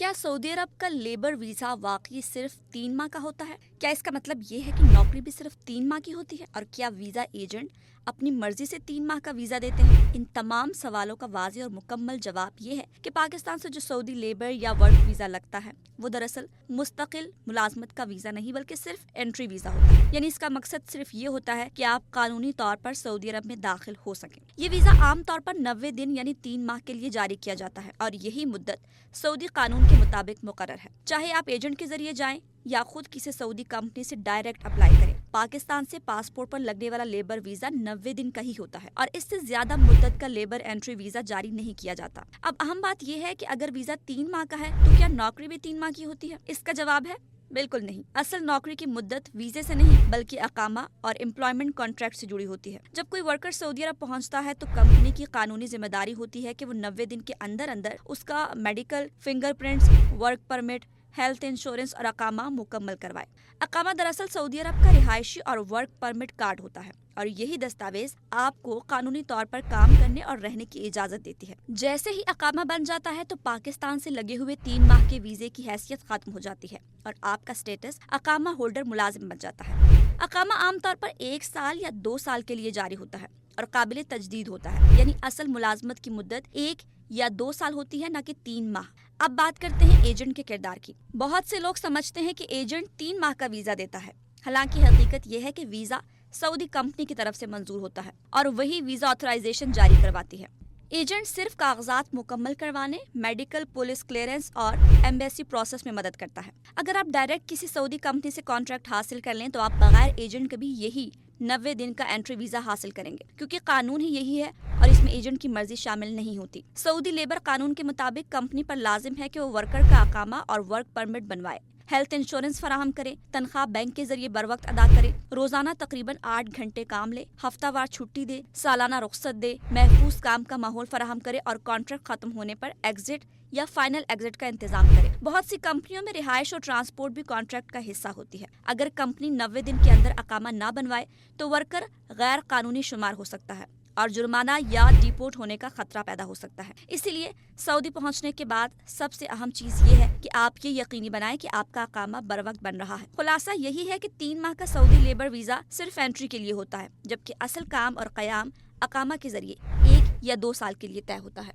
کیا سعودی عرب کا labour visa واقعی صرف 3 ماہ کا ہوتا ہے؟ کیا اس کا مطلب یہ ہے کہ نوکری بھی صرف 3 ماہ کی ہوتی ہے؟ اور کیا ویزا ایجنٹ اپنی مرضی سے 3 ماہ کا ویزا دیتے ہیں؟ ان تمام سوالوں کا واضح اور مکمل جواب یہ ہے کہ پاکستان سے جو سعودی لیبر یا ورک ویزا لگتا ہے وہ دراصل مستقل ملازمت کا ویزا نہیں بلکہ صرف انٹری ویزا ہوتا ہے۔ یعنی اس کا مقصد صرف یہ ہوتا ہے کہ آپ قانونی طور پر سعودی عرب میں داخل ہو سکیں۔ یہ ویزا عام طور پر 90 دن یعنی 3 ماہ کے لیے جاری کیا جاتا ہے اور یہی مدت سعودی قانون کے مطابق مقرر ہے۔ چاہے آپ ایجنٹ کے ذریعے جائیں یا خود کسی سعودی کمپنی سے ڈائریکٹ اپلائی کریں، پاکستان سے پاسپورٹ پر لگنے والا لیبر ویزا 90 دن کا ہی ہوتا ہے اور اس سے زیادہ مدت کا لیبر انٹری ویزا جاری نہیں کیا جاتا۔ اب اہم بات یہ ہے کہ اگر ویزا 3 ماہ کا ہے تو کیا نوکری بھی 3 ماہ کی ہوتی ہے؟ اس کا جواب ہے بالکل نہیں۔ اصل نوکری کی مدت ویزے سے نہیں بلکہ اقامہ اور امپلائمنٹ کانٹریکٹ سے جڑی ہوتی ہے۔ جب کوئی ورکر سعودی عرب پہنچتا ہے تو کمپنی کی قانونی ذمہ داری ہوتی ہے کہ وہ 90 دن کے اندر اس کا medical, finger prints, work permit, health insurance اور اقامہ مکمل کروائے۔ اقامہ دراصل سعودی عرب کا رہائشی اور ورک پرمٹ کارڈ ہوتا ہے اور یہی دستاویز آپ کو قانونی طور پر کام کرنے اور رہنے کی اجازت دیتی ہے۔ جیسے ہی اقامہ بن جاتا ہے تو پاکستان سے لگے ہوئے 3 ماہ کے ویزے کی حیثیت ختم ہو جاتی ہے اور آپ کا سٹیٹس اقامہ ہولڈر ملازم بن جاتا ہے۔ اقامہ عام طور پر 1 سال یا 2 سال کے لیے جاری ہوتا ہے اور قابل تجدید ہوتا ہے، یعنی اصل ملازمت کی مدت 1 یا 2 سال ہوتی ہے نہ کہ 3 ماہ۔ اب بات کرتے ہیں ایجنٹ کے کردار کی۔ بہت سے لوگ سمجھتے ہیں کہ ایجنٹ 3 ماہ کا ویزا دیتا ہے، حالانکہ حقیقت یہ ہے کہ ویزا سعودی کمپنی کی طرف سے منظور ہوتا ہے اور وہی ویزا آتھرائزیشن جاری کرواتی ہے۔ ایجنٹ صرف کاغذات مکمل کروانے، میڈیکل، پولیس کلیئرنس اور ایمبیسی پروسیس میں مدد کرتا ہے۔ اگر آپ ڈائریکٹ کسی سعودی کمپنی سے کانٹریکٹ حاصل کر لیں تو آپ بغیر ایجنٹ کے بھی یہی 90 دن کا انٹری ویزا حاصل کریں گے، کیونکہ قانون ہی یہی ہے اور اس میں ایجنٹ کی مرضی شامل نہیں ہوتی۔ سعودی لیبر قانون کے مطابق کمپنی پر لازم ہے کہ وہ ورکر کا اقامہ اور ورک پرمٹ بنوائے، ہیلتھ انشورنس فراہم کرے، تنخواہ بینک کے ذریعے بروقت ادا کرے، روزانہ تقریباً 8 گھنٹے کام لے، ہفتہ وار چھٹی دے، سالانہ رخصت دے، محفوظ کام کا ماحول فراہم کرے اور کانٹریکٹ ختم ہونے پر ایگزٹ یا فائنل ایگزٹ کا انتظام کرے۔ بہت سی کمپنیوں میں رہائش اور ٹرانسپورٹ بھی کانٹریکٹ کا حصہ ہوتی ہے۔ اگر کمپنی 90 دن کے اندر اقامہ نہ بنوائے تو ورکر غیر قانونی شمار ہو سکتا ہے اور جرمانہ یا ڈیپورٹ ہونے کا خطرہ پیدا ہو سکتا ہے۔ اسی لیے سعودی پہنچنے کے بعد سب سے اہم چیز یہ ہے کہ آپ یہ یقینی بنائیں کہ آپ کا اقامہ بروقت بن رہا ہے۔ خلاصہ یہی ہے کہ 3 ماہ کا سعودی لیبر ویزا صرف انٹری کے لیے ہوتا ہے، جبکہ اصل کام اور قیام اقامہ کے ذریعے 1 یا 2 سال کے لیے طے ہوتا ہے۔